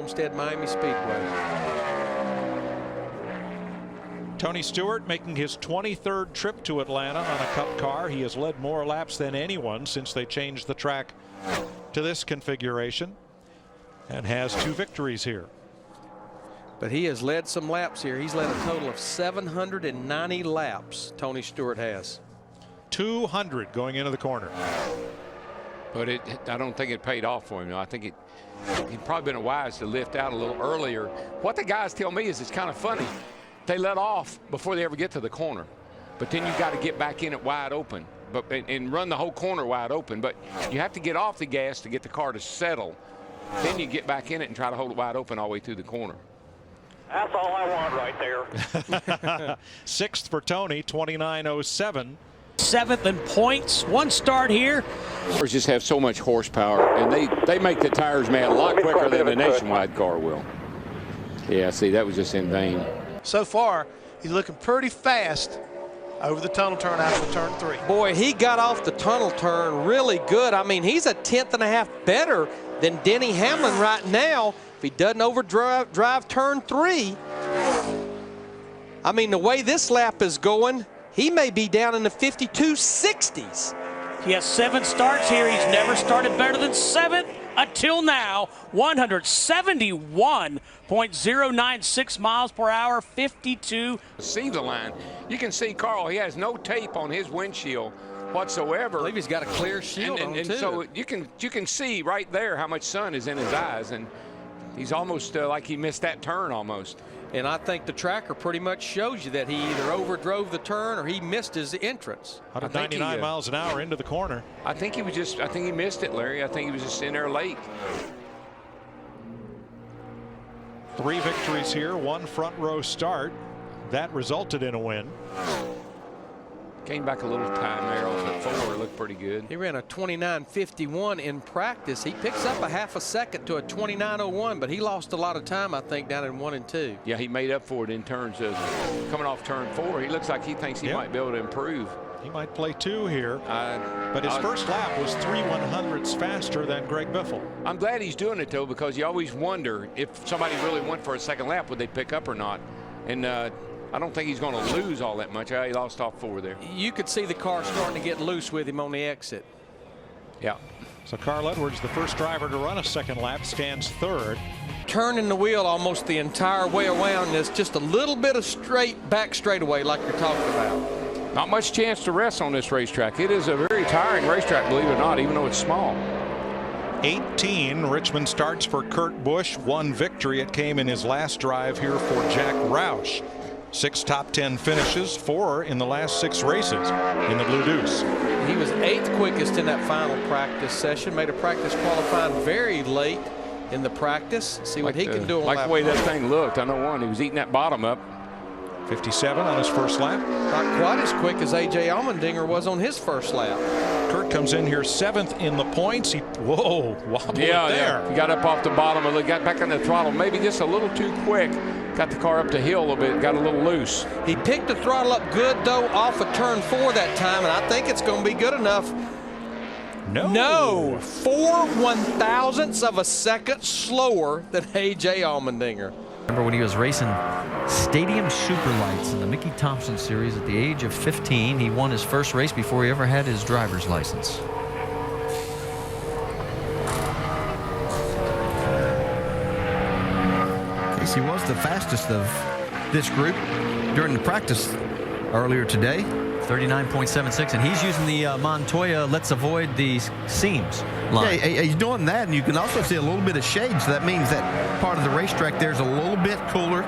Homestead Miami Speedway. Tony Stewart making his 23rd trip to Atlanta on a Cup car. He has led more laps than anyone since they changed the track to this configuration and has 2 victories here. But he has led some laps here. He's led a total of 790 laps, Tony Stewart has. 200 going into the corner. But I don't think it paid off for him. I think he'd probably been wise to lift out a little earlier. What the guys tell me is it's kind of funny. They let off before they ever get to the corner. But then you got to get back in it wide open and run the whole corner wide open. But you have to get off the gas to get the car to settle. Then you get back in it and try to hold it wide open all the way through the corner. That's all I want right there. 6th for Tony, 29.07. 7th in points. 1 start here. Cars just have so much horsepower, and they make the tires mad a lot quicker than a nationwide car will. Yeah, see, that was just in vain. So far, he's looking pretty fast over the tunnel turn after turn 3. Boy, he got off the tunnel turn really good. I mean, he's a 1/10.5 better than Denny Hamlin right now if he doesn't overdrive turn 3. I mean, the way this lap is going, he may be down in the 52-60s. He has 7 starts here. He's never started better than 7th until now. 171.096 miles per hour, 52. See the line. You can see Carl, he has no tape on his windshield whatsoever. I believe he's got a clear shield on too. So you can see right there how much sun is in his eyes, and he's almost like he missed that turn almost. And I think the tracker pretty much shows you that he either overdrove the turn or he missed his entrance. 199 miles an hour into the corner. I think he missed it, Larry. I think he was just in there late. 3 victories here, 1 front row start. That resulted in a win. Came back a little time there off that 4. It looked pretty good. He ran a 29.51 in practice. He picks up a half a second to a 29.01, but he lost a lot of time, I think, down in 1 and 2. Yeah, he made up for it in terms of coming off turn 4. He looks like he thinks he might be able to improve. He might play 2 here. But his first lap was 3/100ths faster than Greg Biffle. I'm glad he's doing it, though, because you always wonder if somebody really went for a second lap, would they pick up or not? And I don't think he's going to lose all that much. He lost off 4 there. You could see the car starting to get loose with him on the exit. Yeah. So Carl Edwards, the first driver to run a second lap, stands 3rd. Turning the wheel almost the entire way around this, just a little bit of back straightaway like you're talking about. Not much chance to rest on this racetrack. It is a very tiring racetrack, believe it or not, even though it's small. 18 Richmond starts for Kurt Busch. 1 victory. It came in his last drive here for Jack Roush. 6 top 10 finishes, 4 in the last 6 races in the Blue Deuce. He was 8th quickest in that final practice session. Made a practice qualifying very late in the practice. See what he can do on like lap the way 1. that thing looked. I know he was eating that bottom up. 57 on his first lap. Not quite as quick as A.J. Allmendinger was on his first lap. Kurt comes in here 7th in the points. Whoa, wobbled there. Yeah. He got up off the bottom and got back on the throttle. Maybe just a little too quick. Got the car up the hill a little bit. Got a little loose. He picked the throttle up good, though, off of turn 4 that time, and I think it's going to be good enough. No. 4/1000ths of a second slower than A.J. Allmendinger. Remember when he was racing Stadium Superlights in the Mickey Thompson Series at the age of 15. He won his first race before he ever had his driver's license. Casey was the fastest of this group during the practice earlier today. 39.76, and he's using the Montoya let's avoid the seams line. Yeah, he's doing that, and you can also see a little bit of shade, so that means that part of the racetrack there's a little bit cooler,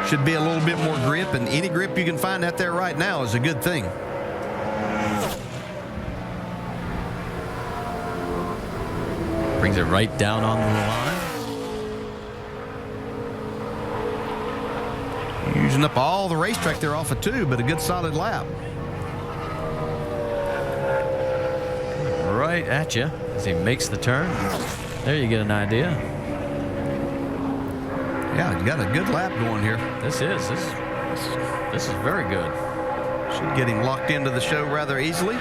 should be a little bit more grip, and any grip you can find out there right now is a good thing. Brings it right down on the line. Using up all the racetrack there off of 2, but a good solid lap. Right at you as he makes the turn. There you get an idea. Yeah, you got a good lap going here. This is very good. Should get him locked into the show rather easily.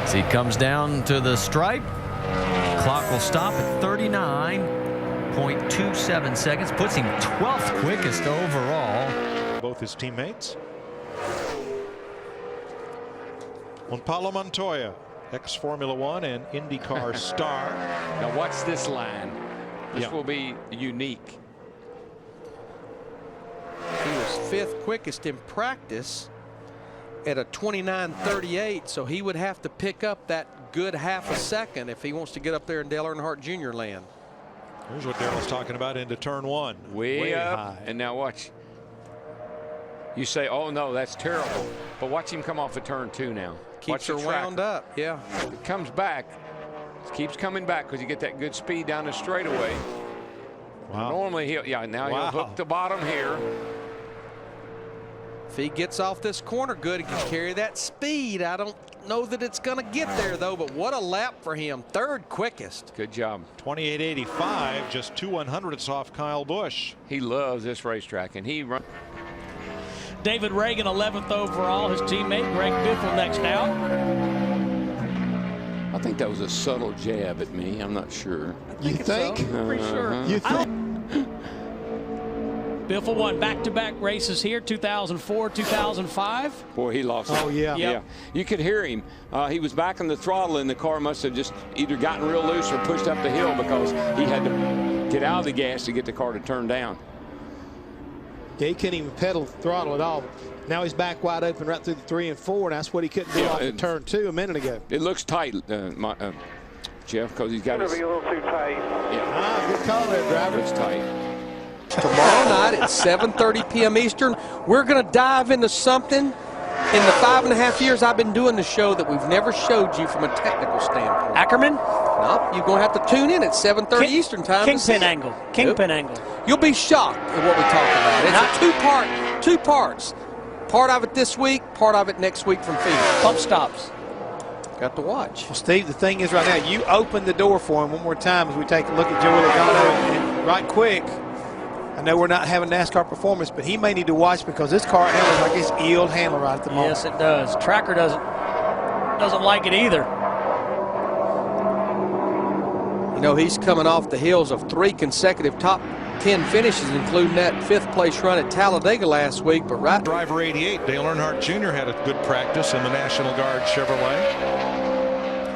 As he comes down to the stripe, clock will stop at 39. 39.27 seconds. Puts him 12th quickest overall. Both his teammates. Juan Pablo Montoya, ex-Formula One and IndyCar star. Now watch this line. This will be unique. He was 5th quickest in practice at a 29.38, so he would have to pick up that good half a second if he wants to get up there in Dale Earnhardt Jr. land. Here's what Daryl's talking about into turn 1. Way up. High. And now watch. You say, oh no, that's terrible. But watch him come off of turn 2 now. Keeps her wound up, yeah. It comes back. Keeps coming back because you get that good speed down the straightaway. Wow. Normally he'll he'll hook the bottom here. If he gets off this corner good, he can carry that speed. I don't know that it's going to get there, though, but what a lap for him. 3rd quickest. Good job. 28.85, just 2/100ths off Kyle Busch. He loves this racetrack, and he runs. David Reagan, 11th overall. His teammate Greg Biffle next out. I think that was a subtle jab at me. I'm not sure. You think? So. Pretty sure. You think? Biffle won back-to-back races here, 2004, 2005. Boy, he lost. Oh, yeah. Yeah. You could hear him. He was back on the throttle, and the car must have just either gotten real loose or pushed up the hill because he had to get out of the gas to get the car to turn down. Yeah, he couldn't even pedal the throttle at all. Now he's back wide open right through the 3 and 4, and that's what he couldn't do off of turn 2 a minute ago. It looks tight, Jeff, because he's got It's his. going to be a little too tight. Yeah, Good call there, driver. it's tight. Tomorrow night at 7:30 p.m. Eastern, we're going to dive into something in the 5.5 years I've been doing the show that we've never showed you from a technical standpoint. Ackerman? Nope, you're going to have to tune in at 7:30 Eastern time. Kingpin angle. Kingpin angle. You'll be shocked at what we talk about. It's two parts. Part of it this week, part of it next week from Phoenix. Bump stops. Got to watch. Well, Steve, the thing is right now, you open the door for him one more time as we take a look at Joey Logano, and right quick. I know we're not having NASCAR performance, but he may need to watch because this car handles like it's ill handled right at the moment. Yes, it does. Tracker doesn't like it either. You know, he's coming off the heels of 3 consecutive top 10 finishes, including that 5th place run at Talladega last week. But right, Driver 88, Dale Earnhardt Jr. had a good practice in the National Guard Chevrolet.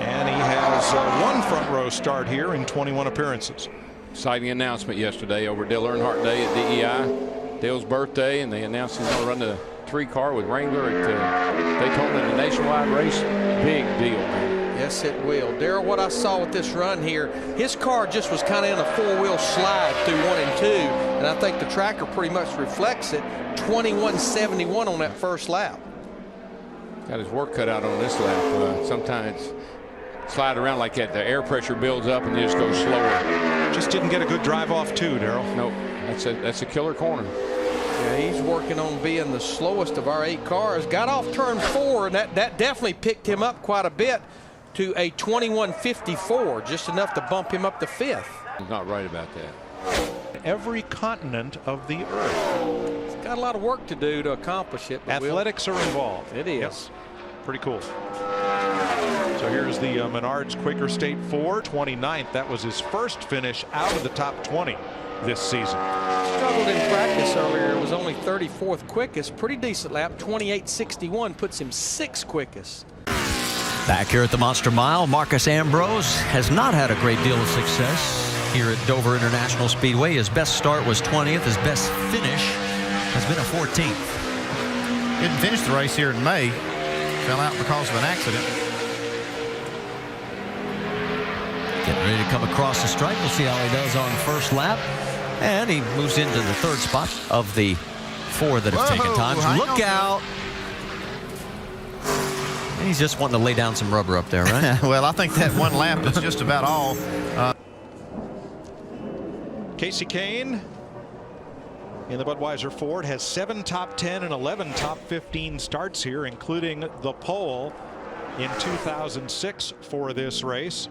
And he has one front row start here in 21 appearances. Exciting announcement yesterday over Dale Earnhardt Day at DEI. Dale's birthday, and they announced he's going to run the 3 car with Wrangler at Daytona in the nationwide race. Big deal, man. yes, it will. Darrell, what I saw with this run here, his car just was kind of in a 4-wheel slide through 1 and 2, and I think the tracker pretty much reflects it. 21.71 on that first lap. Got his work cut out on this lap. Sometimes slide around like that, the air pressure builds up and you just go slower. Just didn't get a good drive off too, Darrell. Nope, that's a killer corner. Yeah, he's working on being the slowest of our 8 cars. Got off turn 4, and that definitely picked him up quite a bit to a 21.54, just enough to bump him up to 5th. He's not right about that. Every continent of the earth. He's got a lot of work to do to accomplish it. Athletics are involved. It is. Yep. Pretty cool. So here's the Menards Quaker State 4, 29th. That was his first finish out of the top 20 this season. Struggled in practice earlier. It was only 34th quickest. Pretty decent lap. 28.61 puts him 6th quickest. Back here at the Monster Mile, Marcus Ambrose has not had a great deal of success here at Dover International Speedway. His best start was 20th. His best finish has been a 14th. Didn't finish the race here in May. Fell out because of an accident. Getting ready to come across the stripe. We'll see how he does on first lap. And he moves into the 3rd spot of the 4 that have taken time. Look out. And he's just wanting to lay down some rubber up there, right? Well, I think that one lap is just about all. Casey Kane in the Budweiser Ford has 7 top 10 and 11 top 15 starts here, including the pole in 2006 for this race.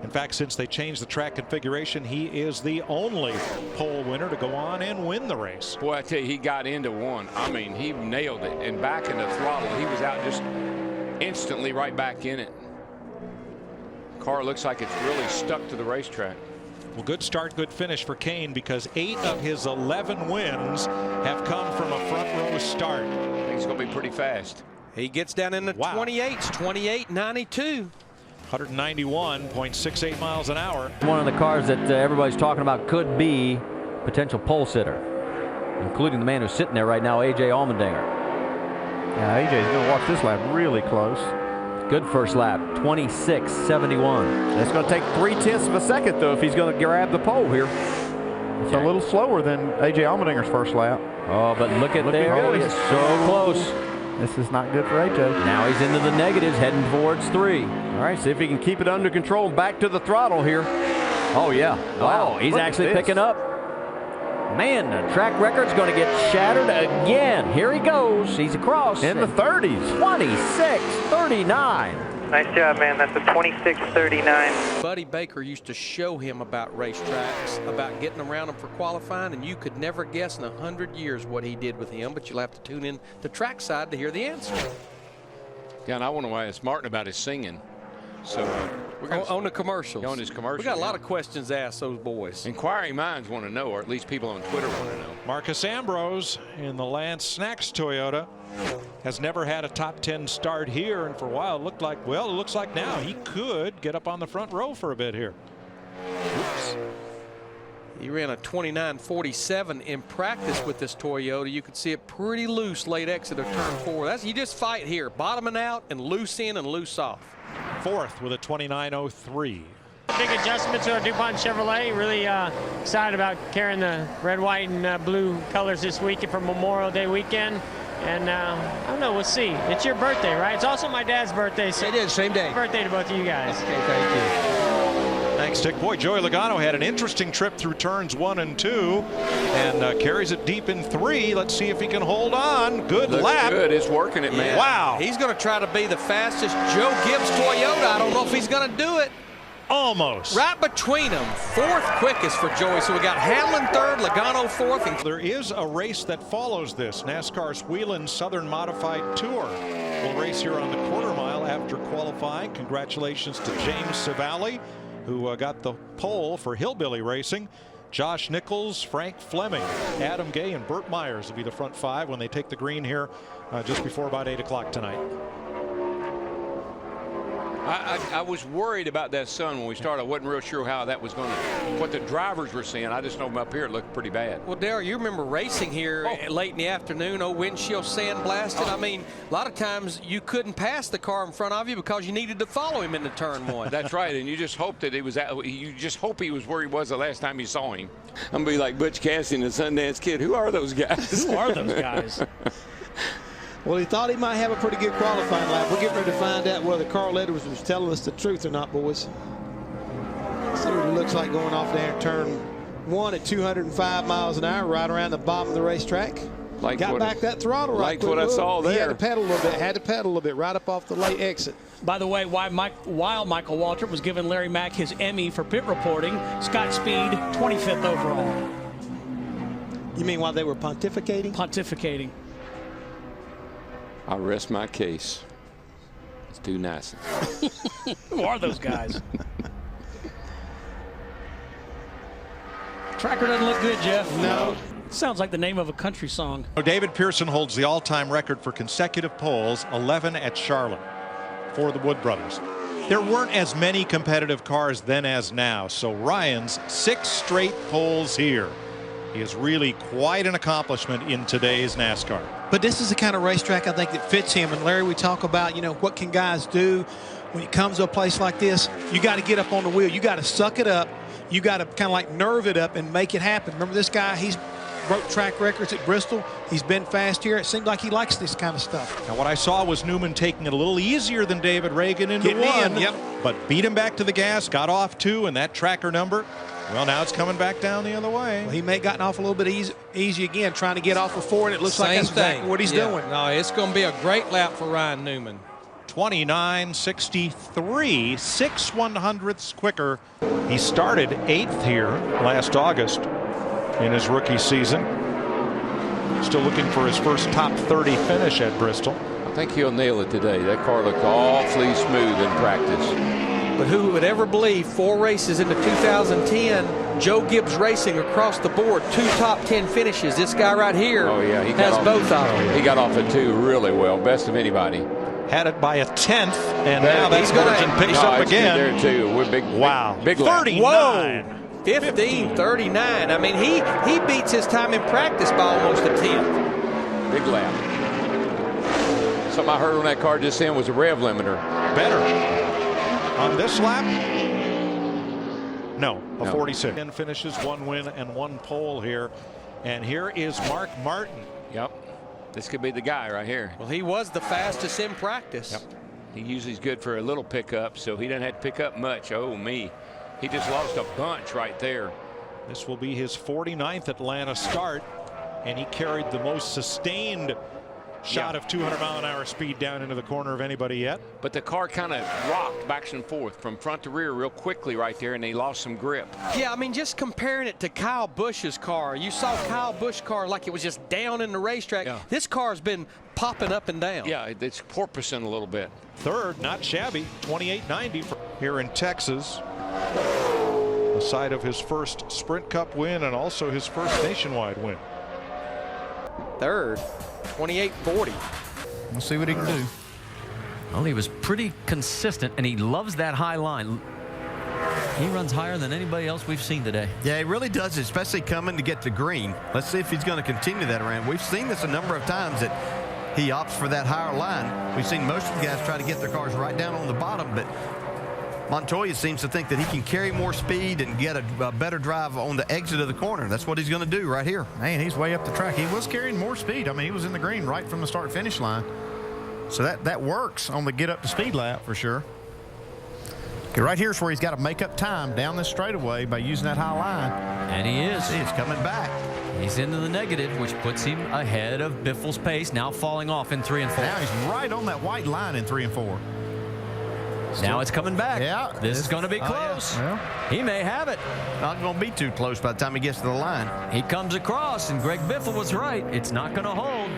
In fact, since they changed the track configuration, he is the only pole winner to go on and win the race. Boy, I tell you, he got into one. I mean, he nailed it. And back in the throttle, he was out just instantly right back in it. Car looks like it's really stuck to the racetrack. Well, good start, good finish for Kane, because 8 of his 11 wins have come from a front row start. I think he's going to be pretty fast. He gets down in the 28s, 28.92. 191.68 miles an hour. One of the cars that everybody's talking about could be potential pole sitter, including the man who's sitting there right now, A.J. Allmendinger. Yeah, A.J.'s going to watch this lap really close. Good first lap, 26.71. It's going to take 0.3 of a second, though, if he's going to grab the pole here. It's a little slower than A.J. Allmendinger's first lap. Oh, but look at there. Good. He is so close. This is not good for A.J. Now he's into the negatives, heading towards 3. All right, see if he can keep it under control. Back to the throttle here. Oh, yeah. Wow, he's actually picking up. Man, the track record's going to get shattered again. Here he goes. He's across. In the 30s. 26.39. Nice job, man. That's a 26.39. Buddy Baker used to show him about racetracks, about getting around them for qualifying, and you could never guess in 100 years what he did with him, but you'll have to tune in to trackside to hear the answer. Yeah, and I wonder why it's Martin about his singing. So we're going on the commercials. On his commercials. We got a lot of questions asked those boys. Inquiring minds want to know, or at least people on Twitter want to know. Marcus Ambrose in the Lance Snacks Toyota has never had a top 10 start here, and for a while it looked like, well, it looks like now he could get up on the front row for a bit here. Oops. He ran a 29.47 in practice with this Toyota. You could see it pretty loose late exit of turn 4. You just fight here, bottoming out and loose in and loose off. 4th with a 29.03. Big adjustment to our DuPont Chevrolet. Really excited about carrying the red, white, and blue colors this weekend for Memorial Day weekend. And I don't know, we'll see. It's your birthday, right? It's also my dad's birthday. So it is, same day. Happy birthday to both of you guys. Okay, thank you. Thanks, Dick. Boy, Joey Logano had an interesting trip through turns 1 and 2 and carries it deep in 3. Let's see if he can hold on. Good lap. Good. It's working it, man. Yeah. Wow. He's going to try to be the fastest Joe Gibbs Toyota. I don't know if he's going to do it. Almost. Right between them. 4th quickest for Joey. So we got Hamlin 3rd, Logano 4th. And there is a race that follows this. NASCAR's Whelen Southern Modified Tour will race here on the quarter mile after qualifying. Congratulations to James Savali, who got the pole for Hillbilly Racing. Josh Nichols, Frank Fleming, Adam Gay, and Burt Myers will be the front 5 when they take the green here just before about 8 o'clock tonight. I was worried about that sun when we started. I wasn't real sure how that was going to, what the drivers were seeing. I just know from up here it looked pretty bad. Well, Darryl, you remember racing here late in the afternoon, windshield sand blasted. I mean, a lot of times you couldn't pass the car in front of you because you needed to follow him into turn 1. That's right, and you just hope that you just hope he was where he was the last time you saw him. I'm going to be like Butch Cassidy and the Sundance Kid. Who are those guys? Who are those guys? Well, he thought he might have a pretty good qualifying lap. We're getting ready to find out whether Carl Edwards was telling us the truth or not, boys. See what it looks like going off there in turn 1 at 205 miles an hour, right around the bottom of the racetrack. Got back that throttle right quick. Like what I saw there. He had to pedal a little bit, right up off the late exit. By the way, while Michael Waltrip was giving Larry Mack his Emmy for pit reporting, Scott Speed, 25th overall. You mean while they were pontificating? Pontificating. I rest my case. It's too nice. Who are those guys? Tracker doesn't look good, Jeff. No. Sounds like the name of a country song. David Pearson holds the all-time record for consecutive poles, 11 at Charlotte for the Wood brothers. There weren't as many competitive cars then as now, so Ryan's 6 straight poles here is really quite an accomplishment in today's NASCAR. But this is the kind of racetrack I think that fits him. And Larry, we talk about, what can guys do when it comes to a place like this? You got to get up on the wheel. You got to suck it up. You got to kind of like nerve it up and make it happen. Remember this guy, he's broke track records at Bristol. He's been fast here. It seems like he likes this kind of stuff. Now what I saw was Newman taking it a little easier than David Reagan into 1. Yep. But beat him back to the gas, got off 2, and that tracker number, well, now it's coming back down the other way. Well, he may have gotten off a little bit easy again, trying to get off of 4, and it looks like that's exactly what he's doing. No, it's going to be a great lap for Ryan Newman. 29.63, 6 1/100ths quicker. He started 8th here last August in his rookie season. Still looking for his first top 30 finish at Bristol. I think he'll nail it today. That car looked awfully smooth in practice. But who would ever believe 4 races into 2010, Joe Gibbs Racing across the board, 2 top 10 finishes. This guy right here has both of them. He got off at 2 really well, best of anybody. Had it by a 10th, and now that margin picks up again. There too. We're big, wow, big 39. Whoa. 15:39. I mean, he beats his time in practice by almost a 10th. Big lap. Something I heard on that car just then was a rev limiter. Better. On this lap? No, 46. 10 finishes, 1 win, and 1 pole here. And here is Mark Martin. Yep. This could be the guy right here. Well, he was the fastest in practice. Yep. He usually is good for a little pickup, so he doesn't have to pick up much. Oh, me. He just lost a bunch right there. This will be his 49th Atlanta start, and he carried the most sustained shot of 200-mile-an-hour speed down into the corner of anybody yet. But the car kind of rocked back and forth from front to rear real quickly right there, and he lost some grip. Yeah, I mean, just comparing it to Kyle Busch's car. You saw Kyle Busch's car like it was just down in the racetrack. Yeah. This car's been popping up and down. Yeah, it's porpoising a little bit. Third, not shabby, 28.90 here in Texas. The site of his first Sprint Cup win and also his first nationwide win. Third, 28.40. We'll see what he can do. Well, he was pretty consistent, and he loves that high line. He runs higher than anybody else we've seen today. Yeah, he really does, especially coming to get the green. Let's see if he's going to continue that around. We've seen this a number of times that he opts for that higher line. We've seen most of the guys try to get their cars right down on the bottom, but Montoya seems to think that he can carry more speed and get a better drive on the exit of the corner. That's what he's going to do right here. Man, he's way up the track. He was carrying more speed. I mean, he was in the green right from the start-finish line. So that works on the get up to speed lap for sure. Okay, right here's where he's got to make up time down this straightaway by using that high line. And he is. He's coming back. He's into the negative, which puts him ahead of Biffle's pace, now falling off in 3 and 4. Now he's right on that white line in 3 and 4. Now it's coming back. Yeah. This is going to be close. Well, he may have it. Not going to be too close by the time he gets to the line. He comes across, and Greg Biffle was right. It's not going to hold.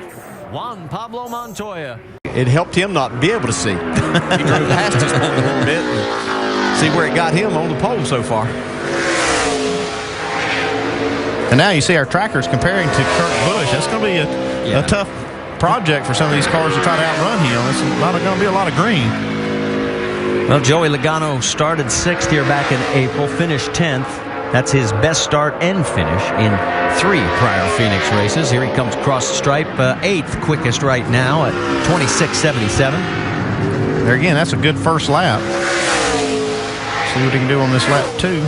Juan Pablo Montoya. It helped him not be able to see. He drove past us a little bit and see where it got him on the pole so far. and now you see our trackers comparing to Kurt Busch. That's going to be a tough project for some of these cars to try to outrun him. It's not going to be a lot of green. Well, Joey Logano started 6th here back in April, finished 10th. That's his best start and finish in 3 prior Phoenix races. Here he comes across the stripe, 8th quickest right now at 26.77. There again, that's a good first lap. See what he can do on this lap 2.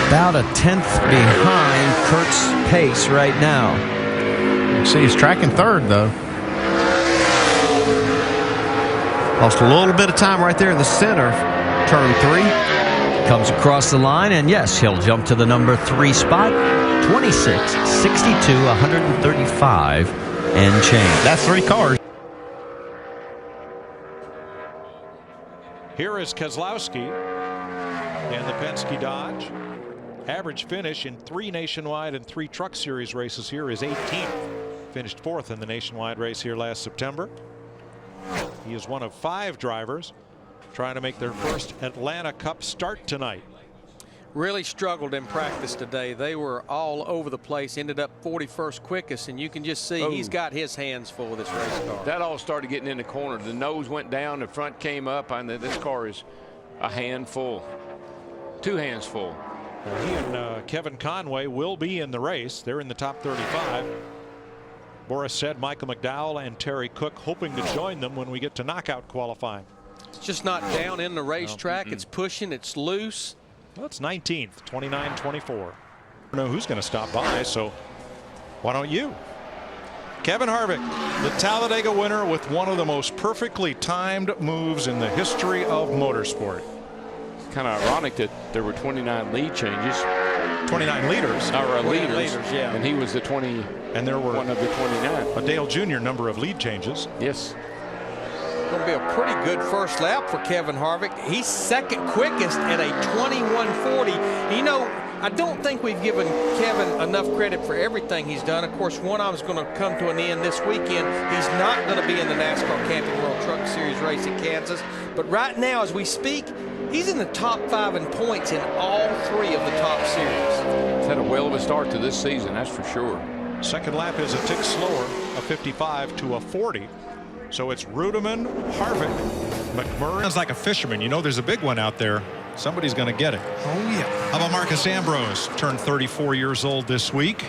About a 10th behind Kurt's pace right now. You see he's tracking 3rd though. Lost a little bit of time right there in the center. Turn 3. Comes across the line, and yes, he'll jump to the number 3 spot. 26.62, 135 and change. That's 3 cars. Here is Keselowski and the Penske Dodge. Average finish in 3 Nationwide and 3 Truck Series races here is 18th. Finished 4th in the Nationwide race here last September. He is one of 5 drivers trying to make their first Atlanta Cup start tonight. Really struggled in practice today. They were all over the place, ended up 41st quickest, and you can just see he's got his hands full with this race car. That all started getting in the corner. The nose went down, the front came up, and this car is a handful. 2 hands full. Well, he and Kevin Conway will be in the race. They're in the top 35. Boris said Michael McDowell and Terry Cook hoping to join them when we get to knockout qualifying. It's just not down in the racetrack. It's pushing, it's loose. Well, it's 19th, 29-24. I don't know who's going to stop by, so why don't you? Kevin Harvick, the Talladega winner with one of the most perfectly timed moves in the history of motorsport. It's kind of ironic that there were 29 lead changes. 29 leaders. Or leaders, yeah. And he was the 20. And there were one of the 29. A Dale Jr. number of lead changes. Yes. Going to be a pretty good first lap for Kevin Harvick. He's second quickest at a 21:40. You know, I don't think we've given Kevin enough credit for everything he's done. Of course, one of them is going to come to an end this weekend. He's not going to be in the NASCAR Camping World Truck Series race at Kansas. But right now, as we speak, he's in the top 5 in points in all 3 of the top series. He's had a whale of a start to this season, that's for sure. Second lap is a tick slower, a 55 to a 40. So it's Rudeman, Harvick, McMurray. Sounds like a fisherman. You know there's a big one out there. Somebody's going to get it. Oh, yeah. How about Marcus Ambrose? Turned 34 years old this week.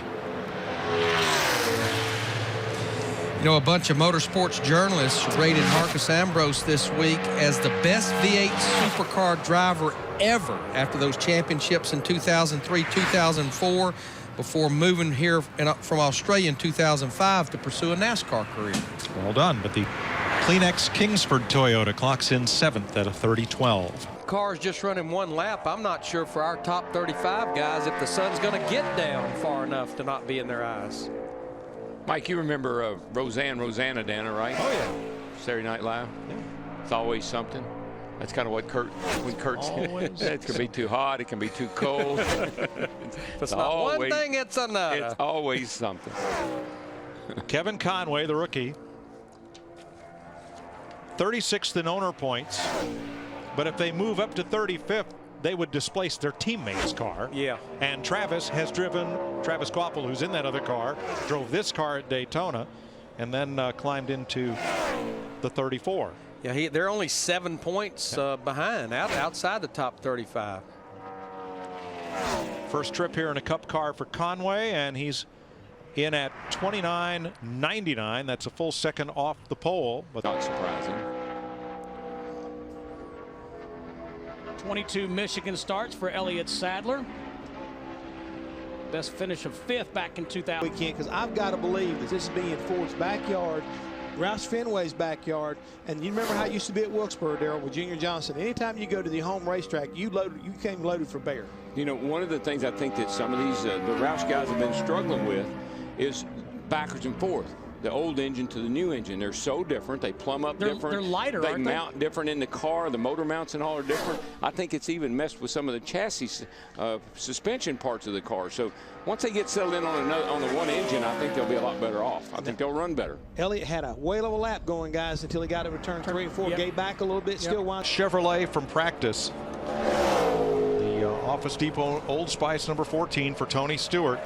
You know, a bunch of motorsports journalists rated Marcus Ambrose this week as the best V8 supercar driver ever after those championships in 2003, 2004, before moving here from Australia in 2005 to pursue a NASCAR career. Well done, but the Kleenex Kingsford Toyota clocks in 7th at a 30-12. Cars just running 1 lap. I'm not sure for our top 35 guys if the sun's going to get down far enough to not be in their eyes. Mike, you remember Rosanna Dana, right? Oh, yeah. Saturday Night Live? Yeah. It's always something. That's kind of what Kurt's it can be too hot, it can be too cold. It's not always, one thing, it's another. It's always something. Kevin Conway, the rookie, 36th in owner points, but if they move up to 35th, they would displace their teammate's car. Yeah. And Travis Kvapil, who's in that other car, drove this car at Daytona and then climbed into the 34. Yeah, they're only 7 points behind, outside the top 35. First trip here in a Cup car for Conway, and he's in at 29.99. That's a full second off the pole, but not surprising. 22 Michigan starts for Elliott Sadler. Best finish of 5th back in 2000. We can't, because I've got to believe that this is being Ford's backyard, Roush Fenway's backyard, and you remember how it used to be at Wilkesboro, Darrell, with Junior Johnson. Anytime you go to the home racetrack, you came loaded for bear. You know, one of the things I think that some of these the Roush guys have been struggling with is backwards and forth. The old engine to the new engine. They're so different. They plumb up different. They're lighter, aren't they? They mount different in the car. The motor mounts and all are different. I think it's even messed with some of the chassis suspension parts of the car. So once they get settled in on the one engine, I think they'll be a lot better off. I think they'll run better. Elliott had a whale of a lap going, guys, until he got to return 3 and 4. Yep. Gave back a little bit, still won. Chevrolet from practice. The Office Depot Old Spice number 14 for Tony Stewart.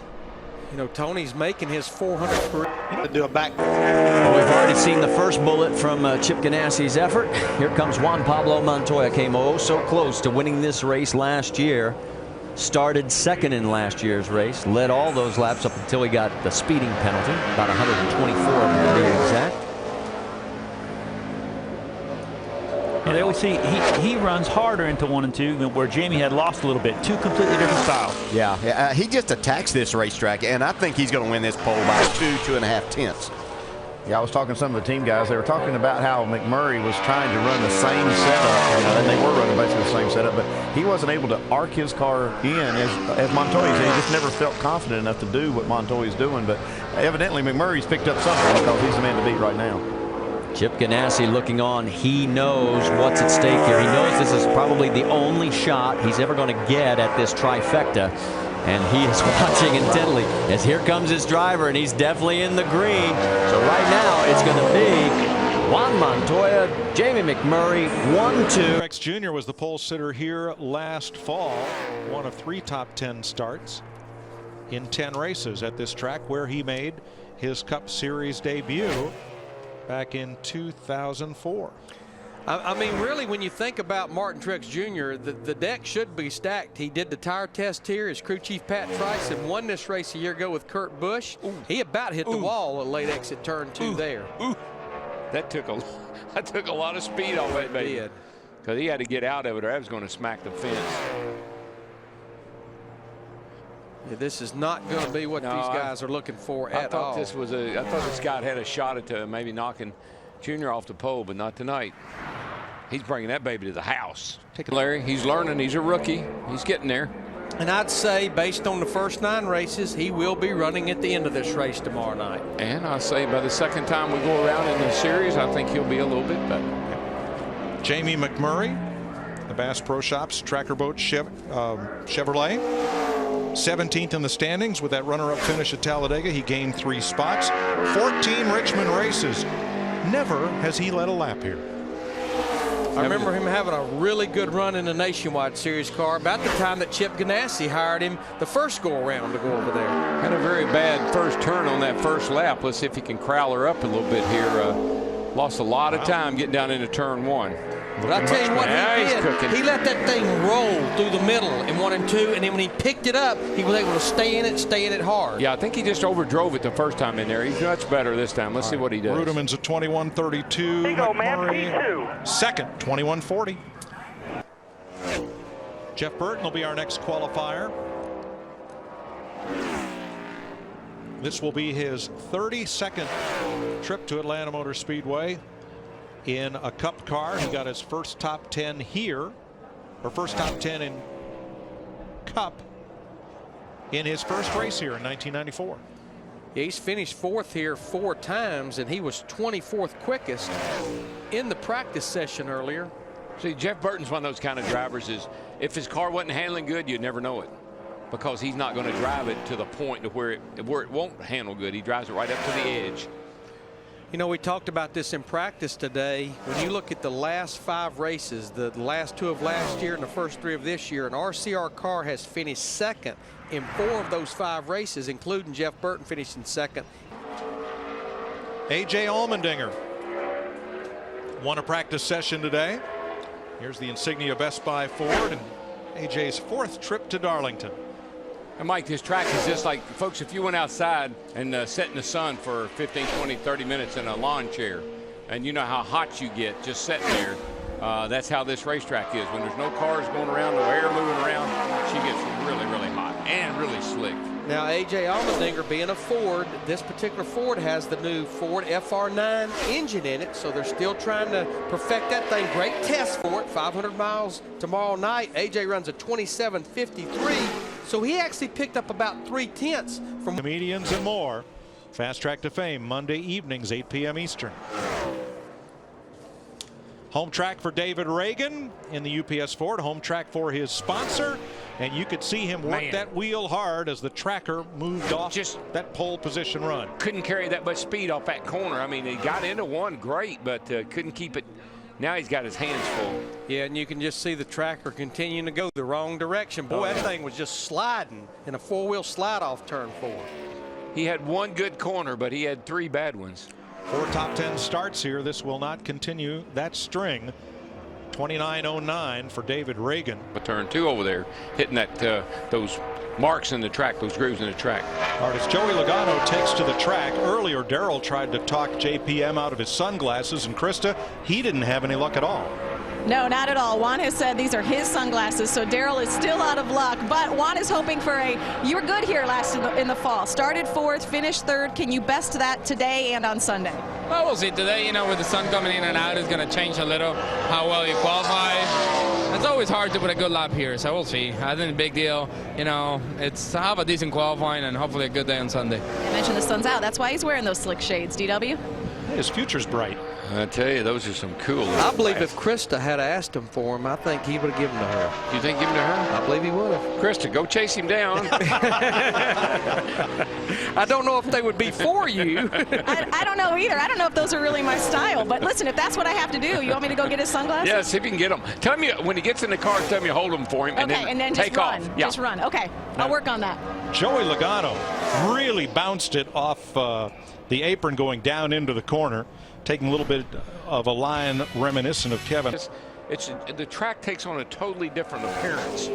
You know, Tony's making his 400th career. Do a back. Well, we've already seen the first bullet from Chip Ganassi's effort. Here comes Juan Pablo Montoya. Came so close to winning this race last year. Started second in last year's race. Led all those laps up until he got the speeding penalty. About 124 of them to be exact. And there we see he runs harder into 1 and 2, where Jamie had lost a little bit. 2 completely different styles. Yeah, he just attacks this racetrack, and I think he's going to win this pole by 2.5 tenths. Yeah, I was talking to some of the team guys. They were talking about how McMurray was trying to run the same setup, and they were running basically the same setup, but he wasn't able to arc his car in as Montoya did. He just never felt confident enough to do what Montoya's doing, but evidently McMurray's picked up something because he's the man to beat right now. Chip Ganassi looking on. He knows what's at stake here. He knows this is probably the only shot he's ever going to get at this trifecta. And he is watching intently as here comes his driver, and he's definitely in the green. So right now it's going to be Juan Montoya, Jamie McMurray, 1-2. Rex Jr. was the pole sitter here last fall. One of 3 top 10 starts in 10 races at this track, where he made his Cup Series debut back in 2004. I mean, really, when you think about Martin Truex Jr., the deck should be stacked. He did the tire test here. His crew chief, Pat Trice, and won this race a year ago with Kurt Busch. Ooh. He about hit the wall at late exit turn 2 there. Ooh. That took a lot of speed off that baby. Because he had to get out of it, or I was going to smack the fence. Yeah, this is not going to be what these guys are looking for at all. I thought this guy had a shot at maybe knocking Junior off the pole, but not tonight. He's bringing that baby to the house. Take Larry. He's learning. He's a rookie. He's getting there. And I'd say, based on the first 9 races, he will be running at the end of this race tomorrow night. And I say by the second time we go around in the series, I think he'll be a little bit better. Jamie McMurray, the Bass Pro Shops Tracker Boat Chevrolet, 17th in the standings with that runner-up finish at Talladega. He gained 3 spots. 14 Richmond races. Never has he led a lap here. I remember him having a really good run in the Nationwide Series car about the time that Chip Ganassi hired him the first go-around to go over there. Had a very bad first turn on that first lap. Let's see if he can crowd her up a little bit here. Lost a lot of time getting down into turn 1. But I tell you what he did. He let that thing roll through the middle in 1 and 2, and then when he picked it up, he was able to stay in it hard. Yeah, I think he just overdrove it the first time in there. He's much better this time. Let's see what he does. Rudeman's a 21:32. There you go, man. P2. Second, 21:40. Jeff Burton will be our next qualifier. This will be his 32nd trip to Atlanta Motor Speedway in a Cup car. He got his first top 10 here, or first top 10 in Cup in his first race here in 1994. Yeah, he's finished 4th here 4 times, and he was 24th quickest in the practice session earlier. See, Jeff Burton's one of those kind of drivers is if his car wasn't handling good, you'd never know it, because he's not going to drive it to the point to where it won't handle good. He drives it right up to the edge. You know, we talked about this in practice today. When you look at the last 5 races, the last 2 of last year and the first 3 of this year, an RCR car has finished 2nd in 4 of those 5 races, including Jeff Burton finishing 2nd. A.J. Allmendinger won a practice session today. Here's the insignia Best Buy Ford and A.J.'s 4th trip to Darlington. And Mike, this track is just like, folks, if you went outside and sat in the sun for 15, 20, 30 minutes in a lawn chair, and you know how hot you get just sitting there, that's how this racetrack is. When there's no cars going around, no air moving around, she gets really, really hot and really slick. Now, A.J. Allmendinger being a Ford, this particular Ford has the new Ford FR9 engine in it, so they're still trying to perfect that thing. Great test for it, 500 miles tomorrow night. A.J. runs a 27:53, so he actually picked up about 3/10 from comedians and more. Fast Track to Fame, Monday evenings, 8 p.m. Eastern. Home track for David Reagan in the UPS Ford, home track for his sponsor. And you could see him work that wheel hard as the tracker moved off just that pole position run. Couldn't carry that much speed off that corner. I mean, he got into one great, but couldn't keep it. Now he's got his hands full. Yeah, and you can just see the tracker continuing to go the wrong direction. Boy, that thing was just sliding in a 4-wheel slide off turn 4. He had one good corner, but he had 3 bad ones. 4 top 10 starts here. This will not continue that string. 29:09 for David Reagan. But turn 2 over there, hitting that those marks in the track, those grooves in the track. All right, as Joey Logano takes to the track. Earlier, Darrell tried to talk JPM out of his sunglasses, and Krista, he didn't have any luck at all. No, not at all. Juan has said these are his sunglasses, so Darrell is still out of luck. But Juan is hoping for you were good here last in the fall. Started 4th, finished 3rd. Can you best that today and on Sunday? Well, we'll see. Today, you know, with the sun coming in and out, it's going to change a little how well you qualify. It's always hard to put a good lap here, so we'll see. I think the big deal, you know, it's to have a decent qualifying and hopefully a good day on Sunday. You mentioned the sun's out. That's why he's wearing those slick shades, DW. His future's bright. I tell you, those are some cool. I believe if Krista had asked him for him, I think he would have given them to her. You think give them to her? I believe he would have. Krista, go chase him down. I don't know if they would be for you. I don't know either. I don't know if those are really my style. But listen, if that's what I have to do, you want me to go get his sunglasses? Yeah, see if you can get them. Tell me when he gets in the car, tell me you hold them for him. Okay, and then take just run. off. Yeah. Just run. Okay, I'll work on that. Joey Logano really bounced it off the apron going down into the corner, taking a little bit of a line reminiscent of Kevin. The track takes on a totally different appearance.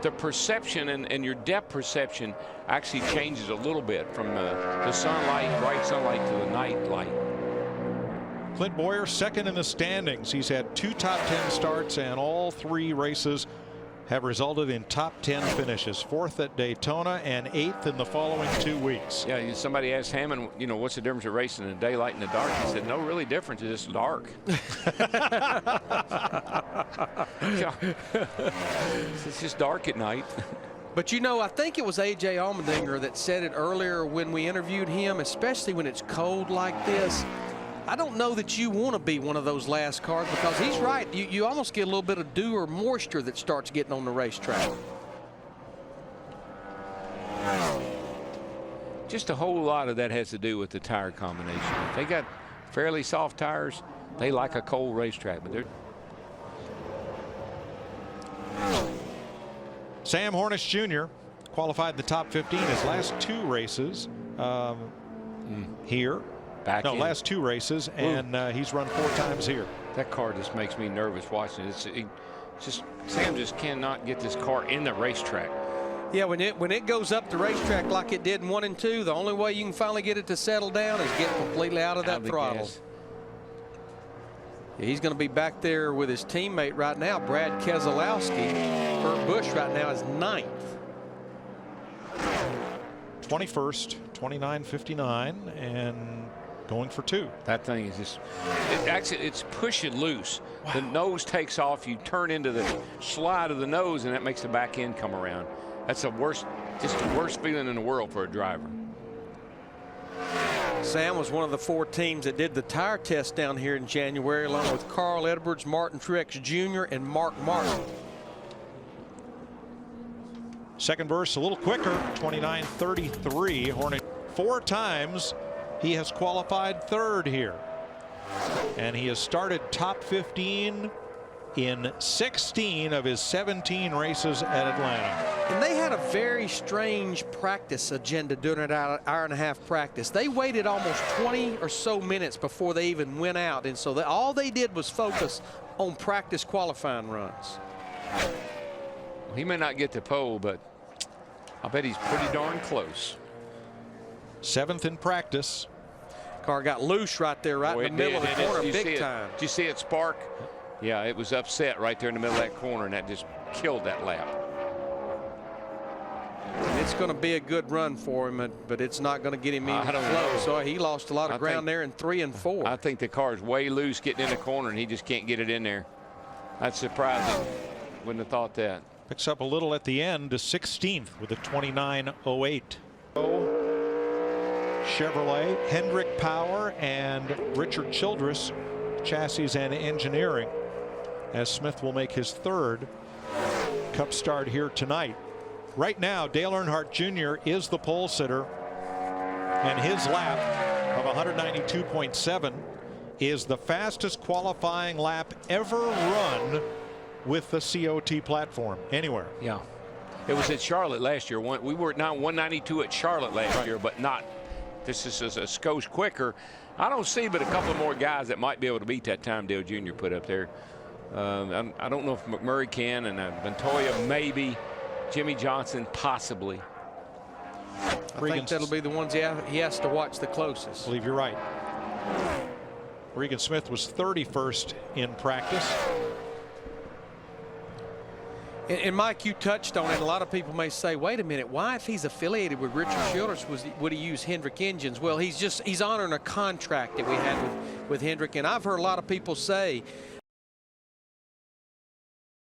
The perception and your depth perception actually changes a little bit from the sunlight, bright sunlight, to the night light. Clint Boyer 2nd in the standings. He's had 2 top 10 starts and all 3 races have resulted in top 10 finishes, 4th at Daytona and 8th in the following 2 weeks. Yeah, somebody asked Hammond, you know, what's the difference of racing in the daylight and the dark? He said, no really difference, it's just dark. It's just dark at night. But you know, I think it was A.J. Allmendinger that said it earlier when we interviewed him, especially when it's cold like this. I don't know that you want to be one of those last cars, because he's right. You almost get a little bit of dew or moisture that starts getting on the racetrack. Just a whole lot of that has to do with the tire combination. If they got fairly soft tires, they like a cold racetrack. But they're Sam Hornish Jr. qualified in the top 15 his last 2 races here. Last 2 races, and he's run 4 times here. That car just makes me nervous watching it. Sam just cannot get this car in the racetrack. Yeah, when it goes up the racetrack like it did in 1 and 2, the only way you can finally get it to settle down is get completely out of that throttle. Yeah, he's going to be back there with his teammate right now, Brad Keselowski. Kurt Busch right now is 9th. 21st, 29.59, and going for 2. That thing is just, it's pushing loose. Wow. The nose takes off, you turn into the slide of the nose, and that makes the back end come around. That's the worst feeling in the world for a driver. Sam was one of the 4 teams that did the tire test down here in January, along with Carl Edwards, Martin Truex Jr., and Mark Martin. Second verse a little quicker, 29.33. Hornish 4 times he has qualified 3rd here, and he has started top 15 in 16 of his 17 races at Atlanta. And they had a very strange practice agenda during that hour-and-a-half practice. They waited almost 20 or so minutes before they even went out, and so all they did was focus on practice qualifying runs. He may not get the pole, but I bet he's pretty darn close. 7th in practice. Car got loose right there, right in the middle of the corner, big time. Did you see it spark? Yeah, it was upset right there in the middle of that corner, and that just killed that lap. It's going to be a good run for him, but it's not going to get him even close. So he lost a lot of ground there in 3 and 4. I think the car is way loose getting in the corner, and he just can't get it in there. That's surprising. Wouldn't have thought that. Picks up a little at the end to 16th with a 29.08. Chevrolet, Hendrick Power, and Richard Childress, chassis and engineering, as Smith will make his 3rd Cup start here tonight. Right now, Dale Earnhardt Jr. is the pole sitter, and his lap of 192.7 is the fastest qualifying lap ever run with the COT platform anywhere. Yeah, it was at Charlotte last year. We were now 192 at Charlotte last year, but not. This is a skosh quicker. I don't see but a couple more guys that might be able to beat that time Dale Jr. put up there. I don't know if McMurray can, and Montoya maybe, Jimmy Johnson possibly. I think that'll be the ones he has to watch the closest. I believe you're right. Regan Smith was 31st in practice. And Mike, you touched on it. A lot of people may say, wait a minute, why, if he's affiliated with Richard Childress, would he use Hendrick engines? Well, he's honoring a contract that we had with Hendrick. And I've heard a lot of people say